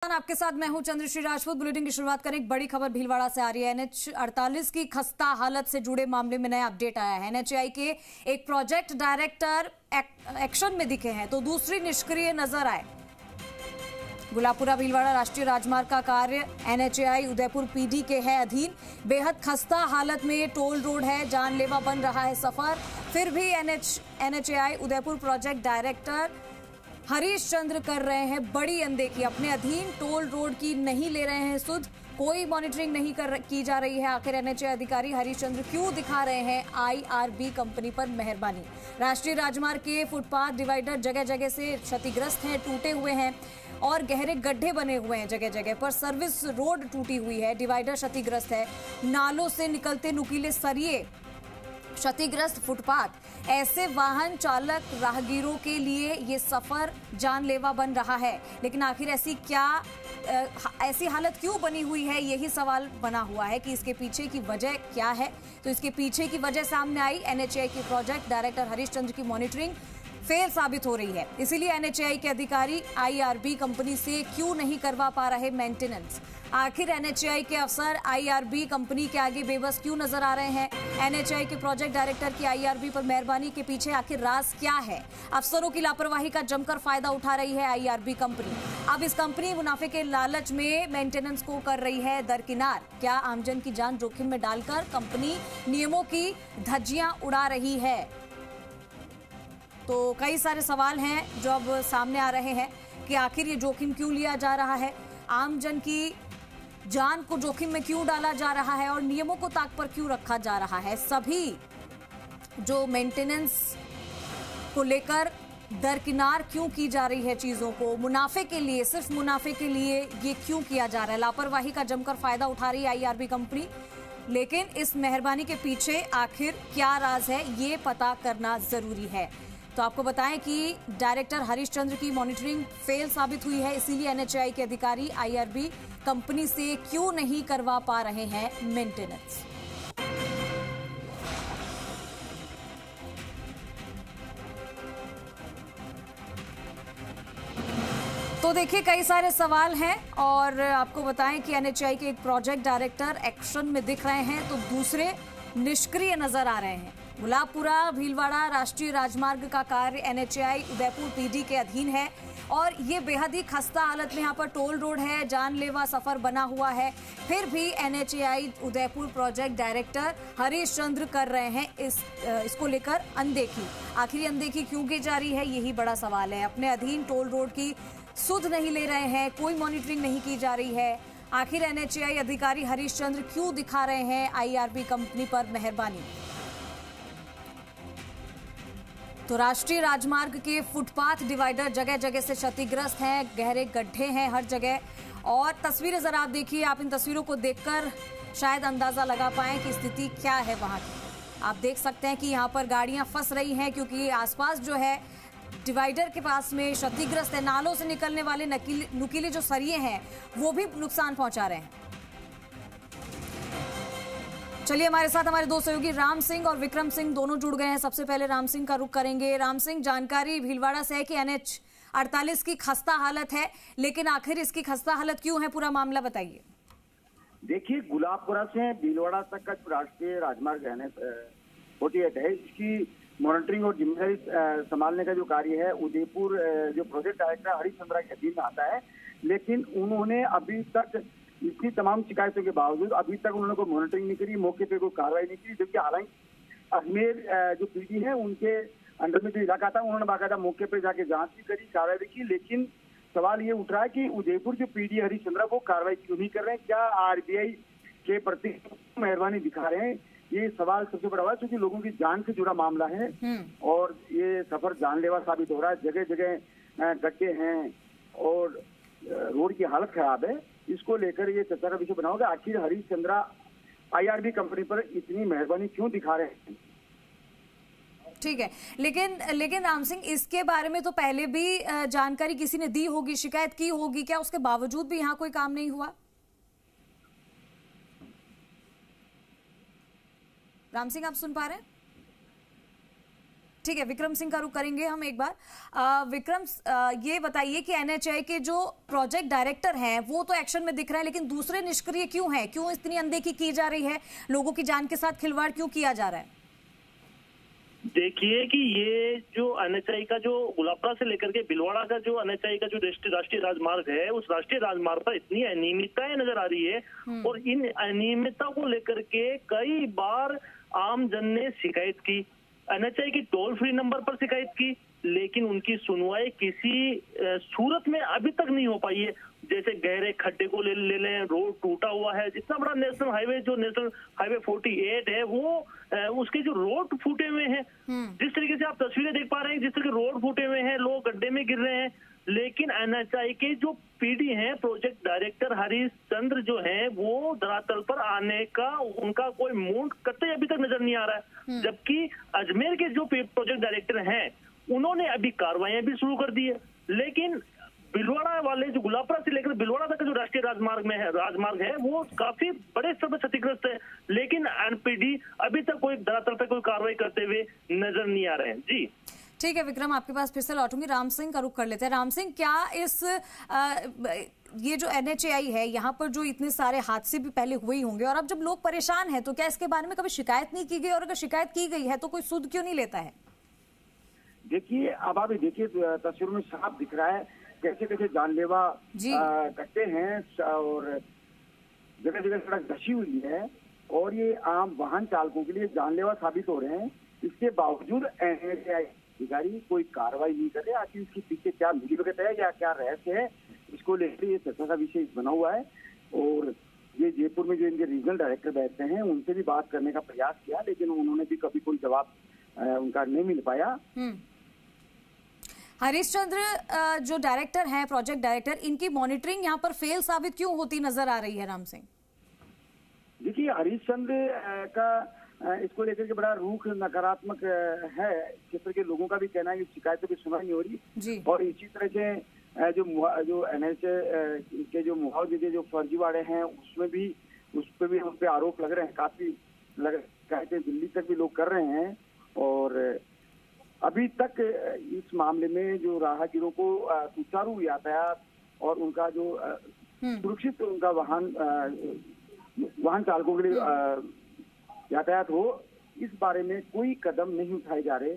आपके साथ मैं हूं चंद्रश्री राजपूत। बुलेटिन की शुरुआत करें। एक बड़ी खबर भीलवाड़ा से आ रही है। NH 48 की खस्ता हालत से जुड़े मामले में नया अपडेट आया है। NHAI के एक प्रोजेक्ट डायरेक्टर एक्शन में दिखे हैं तो दूसरी निष्क्रिय नजर आए। गुलाबपुरा भीलवाड़ा राष्ट्रीय राजमार्ग का कार्य NHAI उदयपुर PD के है अधीन। बेहद खस्ता हालत में टोल रोड है, जानलेवा बन रहा है सफर। फिर भी NHAI Udaipur project director Harish Chandra कर रहे हैं बड़ी अनदेखी। अपने अधीन टोल रोड की नहीं ले रहे हैं सुध, कोई मॉनिटरिंग नहीं की जा रही है। आखिर NHAI अधिकारी हरीश चंद्र क्यों दिखा रहे हैं IRB कंपनी पर मेहरबानी। राष्ट्रीय राजमार्ग के फुटपाथ डिवाइडर जगह जगह से क्षतिग्रस्त हैं, टूटे हुए हैं और गहरे गड्ढे बने हुए हैं। जगह जगह पर सर्विस रोड टूटी हुई है, डिवाइडर क्षतिग्रस्त है, नालों से निकलते नुकीले सरिये, क्षतिग्रस्त फुटपाथ। ऐसे वाहन चालक राहगीरों के लिए ये सफर जानलेवा बन रहा है। लेकिन आखिर ऐसी हालत क्यों बनी हुई है, यही सवाल बना हुआ है कि इसके पीछे की वजह क्या है। तो इसके पीछे की वजह सामने आई। NHAI के प्रोजेक्ट डायरेक्टर हरीश चंद्र की मॉनिटरिंग फेल साबित हो रही है। इसीलिए NHAI के अधिकारी IRB कंपनी से क्यों नहीं करवा पा रहे मेंटेनेंस। आखिर NHAI के अफसर IRB कंपनी के आगे बेबस क्यों नजर आ रहे हैं। NHAI के प्रोजेक्ट डायरेक्टर की IRB पर मेहरबानी के पीछे आखिर राज क्या है। अफसरों की लापरवाही का जमकर फायदा उठा रही है IRB कंपनी। अब इस कंपनी मुनाफे के लालच में मेंटेनेंस को कर रही है दरकिनार। क्या आमजन की जान जोखिम में डालकर कंपनी नियमों की धज्जियां उड़ा रही है। तो कई सारे सवाल हैं जो अब सामने आ रहे हैं कि आखिर ये जोखिम क्यों लिया जा रहा है, आमजन की जान को जोखिम में क्यों डाला जा रहा है और नियमों को ताक पर क्यों रखा जा रहा है। सभी जो मेंटेनेंस को लेकर दरकिनार क्यों की जा रही है चीजों को, मुनाफे के लिए, सिर्फ मुनाफे के लिए ये क्यों किया जा रहा है। लापरवाही का जमकर फायदा उठा रही है IRB कंपनी। लेकिन इस मेहरबानी के पीछे आखिर क्या राज है, ये पता करना जरूरी है। तो आपको बताएं कि डायरेक्टर हरीश चंद्र की मॉनिटरिंग फेल साबित हुई है। इसीलिए NHAI के अधिकारी IRB कंपनी से क्यों नहीं करवा पा रहे हैं मेंटेनेंस। तो देखिए कई सारे सवाल हैं और आपको बताएं कि NHAI के एक प्रोजेक्ट डायरेक्टर एक्शन में दिख रहे हैं तो दूसरे निष्क्रिय नजर आ रहे हैं। गुलाबपुरा भीलवाड़ा राष्ट्रीय राजमार्ग का कार्य NHAI उदयपुर PD के अधीन है और ये बेहद ही खस्ता हालत में यहाँ पर टोल रोड है, जानलेवा सफर बना हुआ है। फिर भी NHAI Udaipur project director Harish Chandra कर रहे हैं इसको लेकर अनदेखी। आखिर अनदेखी क्यों की जा रही है, यही बड़ा सवाल है। अपने अधीन टोल रोड की सुध नहीं ले रहे हैं, कोई मॉनिटरिंग नहीं की जा रही है। आखिर NHAI अधिकारी हरीश चंद्र क्यों दिखा रहे हैं IRB कंपनी पर मेहरबानी। तो राष्ट्रीय राजमार्ग के फुटपाथ डिवाइडर जगह जगह से क्षतिग्रस्त हैं, गहरे गड्ढे हैं हर जगह। और तस्वीरें जरा आप देखिए, आप इन तस्वीरों को देखकर शायद अंदाजा लगा पाएं कि स्थिति क्या है वहां की। आप देख सकते हैं कि यहाँ पर गाड़ियां फंस रही हैं क्योंकि आसपास जो है डिवाइडर के पास में क्षतिग्रस्त है। नालों से निकलने वाले नुकीले जो सरिये हैं वो भी नुकसान पहुंचा रहे हैं। चलिए हमारे साथ हमारे दो सहयोगी राम सिंह और विक्रम सिंह दोनों जुड़ गए हैं। सबसे पहले राम सिंह का रुख करेंगे। राम सिंह, जानकारी भीलवाड़ा से है कि NH 48 की खस्ता हालत है, लेकिन आखिर इसकी खस्ता हालत क्यों है, पूरा मामला बताइए। देखिए, गुलाबपुरा से भीलवाड़ा तक का राष्ट्रीय राजमार्ग NH 48 है, इसकी मॉनिटरिंग और जिम्मेदारी संभालने का जो कार्य है उदयपुर जो प्रोजेक्ट डायरेक्टर हरीश चंद्र के अधीन में आता है। लेकिन उन्होंने अभी तक इतनी तमाम शिकायतों के बावजूद अभी तक उन्होंने कोई मॉनिटरिंग नहीं करी, मौके पे कोई कार्रवाई नहीं की। जबकि हालांकि अजमेर जो PD है उनके अंडर में जो इलाका था उन्होंने बाकायदा मौके पे जाके जांच भी करी, कार्रवाई भी की। लेकिन सवाल ये उठ रहा है कि उदयपुर जो PD हरीश चंद्र वो कार्रवाई क्यों नहीं कर रहे हैं, क्या RBI के प्रति मेहरबानी दिखा रहे हैं, ये सवाल सबसे बड़ा हुआ क्योंकि लोगों की जान से जुड़ा मामला है और ये सफर जानलेवा साबित हो रहा है। जगह जगह गड्ढे हैं और रोड की हालत खराब है। इसको लेकर ये चर्चा का विषय बना होगा, आखिर हरीश चंद्र IRB कंपनी पर इतनी मेहरबानी क्यों दिखा रहे हैं। ठीक है, लेकिन राम सिंह, इसके बारे में तो पहले भी जानकारी किसी ने दी होगी, शिकायत की होगी, क्या उसके बावजूद भी यहाँ कोई काम नहीं हुआ। राम सिंह, आप सुन पा रहे हैं? ठीक है, विक्रम सिंह का रुख करेंगे हम एक बार। विक्रम, ये बताइए कि एनएचआई के जो प्रोजेक्ट डायरेक्टर हैं वो तो एक्शन में दिख रहे हैं, लेकिन दूसरे निष्क्रिय क्यों हैं? क्यों इतनी अनदेखी की जा रही है? लोगों की जान के साथ खिलवाड़ क्यों किया जा रहा है? देखिए कि ये जो एनएचआई का जो गुलाबपुरा से लेकर के भीलवाड़ा का जो एनएचआई का जो राष्ट्रीय राजमार्ग है, उस राष्ट्रीय राजमार्ग पर इतनी अनियमितताएं नजर आ रही है और इन अनियमितता को लेकर के कई बार आमजन ने शिकायत की, एनएचआई की टोल फ्री नंबर पर शिकायत की, लेकिन उनकी सुनवाई किसी सूरत में अभी तक नहीं हो पाई है। जैसे गहरे खड्डे को ले लें, रोड टूटा हुआ है, जितना बड़ा नेशनल हाईवे जो नेशनल हाईवे 48 है वो उसके जो रोड फूटे हुए हैं, जिस तरीके से आप तस्वीरें देख पा रहे हैं, जिस तरीके रोड फूटे हुए हैं, लोग गड्ढे में गिर रहे हैं, लेकिन एनएचआई के जो पीडी हैं, प्रोजेक्ट डायरेक्टर हरीश चंद्र जो हैं, वो धरातल पर आने का उनका कोई मूड कतई अभी तक नजर नहीं आ रहा है। जबकि अजमेर के जो प्रोजेक्ट डायरेक्टर हैं उन्होंने अभी कार्रवाइयां भी शुरू कर दी है, लेकिन भीलवाड़ा वाले जो गुलाबपुरा से लेकर भीलवाड़ा तक जो राष्ट्रीय राजमार्ग है वो काफी बड़े स्तर पर क्षतिग्रस्त है, लेकिन एनपीडी अभी तक कोई धरातल पर कोई कार्रवाई करते हुए नजर नहीं आ रहे हैं। जी ठीक है विक्रम, आपके पास फिर से लौटूंगी। राम सिंह का रुख कर लेते हैं। राम सिंह, क्या ये जो एनएचआई है यहाँ पर जो इतने सारे हादसे भी पहले हुए ही होंगे और अब जब लोग परेशान हैं तो क्या इसके बारे में कभी शिकायत नहीं की गई, और अगर शिकायत की गई है तो कोई सुध क्यों नहीं लेता है? देखिए, अब आप देखिए तस्वीर में साफ दिख रहा है कैसे कैसे जानलेवा कट्टे हैं और जगह जगह सड़क धसी हुई है और ये आम वाहन चालकों के लिए जानलेवा साबित हो रहे हैं। इसके बावजूद एनएचआई अधिकारी कोई कार्रवाई नहीं कर रहे। आखिर इसके पीछे क्या मिलीभगत है या क्या रहस्य है, इसको लेकर ये चर्चा का विषय बना हुआ है। और ये जयपुर में जो इनके रीजनल डायरेक्टर बैठते हैं उनसे भी बात करने का प्रयास किया, लेकिन उन्होंने भी कभी कोई जवाब उनका नहीं मिल पाया। हरीश चंद्र जो डायरेक्टर हैं, प्रोजेक्ट डायरेक्टर, इनकी मॉनिटरिंग यहाँ पर फेल साबित क्यों होती नजर आ रही है? राम सिंह, देखिए, हरीश चंद्र का इसको लेकर के बड़ा रुख नकारात्मक है। क्षेत्र के लोगों का भी कहना है कि शिकायतों की सुनवाई नहीं हो रही और इसी तरह से जो एनएचए के जो मुआवजे के जो फर्जीवाड़े हैं उस पर भी उन पे आरोप लग रहे हैं, काफी शिकायतें दिल्ली तक भी लोग कर रहे हैं। और अभी तक इस मामले में जो राहगीरों को सुचारू यातायात और उनका जो सुरक्षित उनका वाहन चालकों के लिए यातायात हो, इस बारे में कोई कदम नहीं उठाए जा रहे।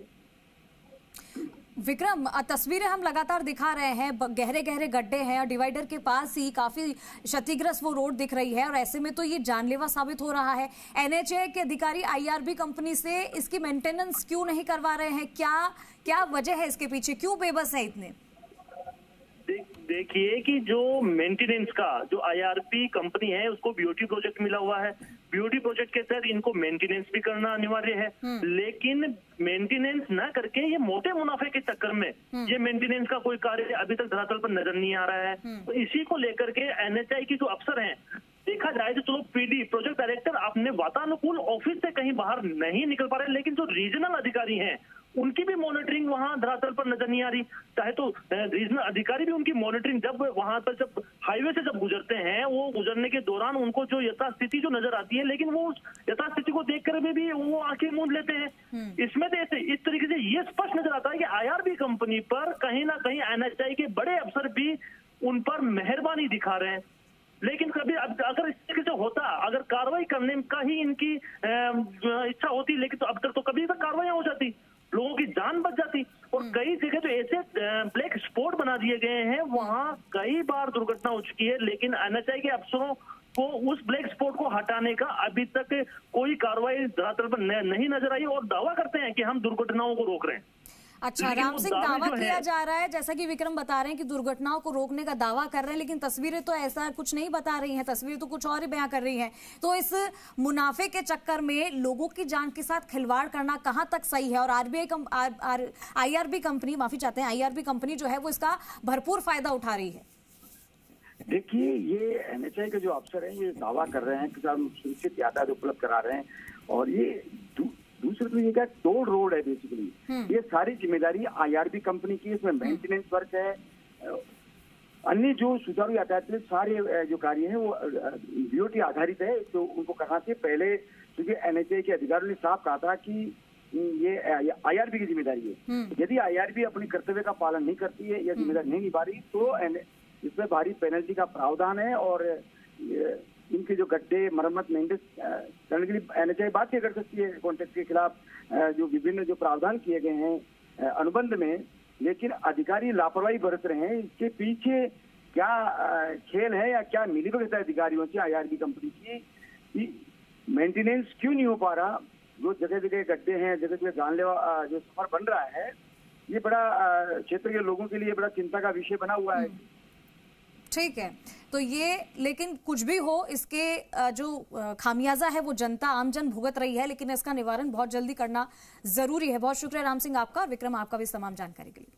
विक्रम, तस्वीरें हम लगातार दिखा रहे हैं, गहरे गहरे गड्ढे हैं और डिवाइडर के पास ही काफी क्षतिग्रस्त वो रोड दिख रही है और ऐसे में तो ये जानलेवा साबित हो रहा है। एनएचए के अधिकारी आईआरबी कंपनी से इसकी मेंटेनेंस क्यों नहीं करवा रहे हैं? क्या वजह है इसके पीछे, क्यों बेबस है इतने? देखिए कि जो मेंटेनेंस का जो आईआरबी कंपनी है उसको बीओटी प्रोजेक्ट मिला हुआ है। बीओटी प्रोजेक्ट के तहत इनको मेंटेनेंस भी करना अनिवार्य है, लेकिन मेंटेनेंस ना करके ये मोटे मुनाफे के चक्कर में ये मेंटेनेंस का कोई कार्य अभी तक धरातल पर नजर नहीं आ रहा है। तो इसी को लेकर के एनएचआई की जो अफसर हैं, देखा जाए तो चलो पीडी प्रोजेक्ट डायरेक्टर अपने वातानुकूल ऑफिस से कहीं बाहर नहीं निकल पा रहे, लेकिन जो रीजनल अधिकारी हैं उनकी भी मॉनिटरिंग वहां धरातल पर नजर नहीं आ रही। चाहे तो रीजनल अधिकारी भी उनकी मॉनिटरिंग जब वहां पर जब हाईवे से जब गुजरते हैं, वो गुजरने के दौरान उनको जो यथास्थिति जो नजर आती है, लेकिन वो उस यथास्थिति को देख कर भी वो आंखें मूंद लेते हैं। इसमें इस तरीके से ये स्पष्ट नजर आता है कि आईआरबी कंपनी पर कहीं ना कहीं एनएचआई के बड़े अफसर भी उन पर मेहरबानी दिखा रहे हैं। लेकिन कभी अगर इस तरीके से होता, अगर कार्रवाई करने का ही इनकी इच्छा होती, लेकिन तो अब तक तो कभी तक कार्रवाई हो जाती, लोगों की जान बच जाती। और कई जगह तो ऐसे ब्लैक स्पॉट बना दिए गए हैं, वहां कई बार दुर्घटना हो चुकी है, लेकिन एनएचआई के अफसरों को उस ब्लैक स्पॉट को हटाने का अभी तक कोई कार्रवाई धरातल पर नहीं नजर आई और दावा करते हैं कि हम दुर्घटनाओं को रोक रहे हैं। अच्छा राम सिंह, दावा किया जा रहा है, जैसा कि विक्रम बता रहे हैं कि दुर्घटनाओं को रोकने का दावा कर रहे हैं, लेकिन तस्वीरें तो ऐसा कुछ नहीं बता रही हैं, तस्वीरें तो कुछ और ही बयां कर रही हैं। तो इस मुनाफे के चक्कर में लोगों की जान के साथ खिलवाड़ करना कहां तक सही है? और आईआरबी कंपनी, माफी चाहते हैं, आईआरबी कंपनी जो है वो इसका भरपूर फायदा उठा रही है। देखिए, ये एनएचआई के जो अफसर हैं ये दावा कर रहे हैं कि हम सुरक्षित यातायात उपलब्ध करा रहे हैं, और ये दूसरी तो ये क्या टोल रोड है बेसिकली, ये सारी जिम्मेदारी आईआरबी कंपनी की। इसमें मेंटेनेंस वर्क है, अन्य जो सुचारू यातायात के सारे जो कार्य हैं वो बीओटी आधारित है। तो उनको कहा से पहले, क्योंकि एनएचआई के अधिकारियों ने साफ कहा था कि ये आईआरबी की जिम्मेदारी है। यदि आईआरबी अपनी कर्तव्य का पालन नहीं करती है या जिम्मेदारी नहीं निभा रही तो इसमें भारी पेनल्टी का प्रावधान है और इनके जो गड्ढे मरम्मत मेंटेनेंस करने के लिए एनएचआई बात कर सकती है कॉन्ट्रैक्ट के खिलाफ जो विभिन्न जो प्रावधान किए गए हैं अनुबंध में, लेकिन अधिकारी लापरवाही बरत रहे हैं। इसके पीछे क्या खेल है या क्या मिलीभगत है अधिकारियों से आईआरबी कंपनी की, मेंटेनेंस क्यों नहीं हो पा रहा? जो जगह जगह गड्ढे हैं, जगह जगह जानलेवा जो सफर बन रहा है, ये बड़ा क्षेत्र के लोगों के लिए बड़ा चिंता का विषय बना हुआ है। ठीक है, तो ये लेकिन कुछ भी हो इसके जो खामियाजा है वो जनता आमजन भुगत रही है, लेकिन इसका निवारण बहुत जल्दी करना जरूरी है। बहुत शुक्रिया राम सिंह आपका और विक्रम आपका भी इस तमाम जानकारी के लिए।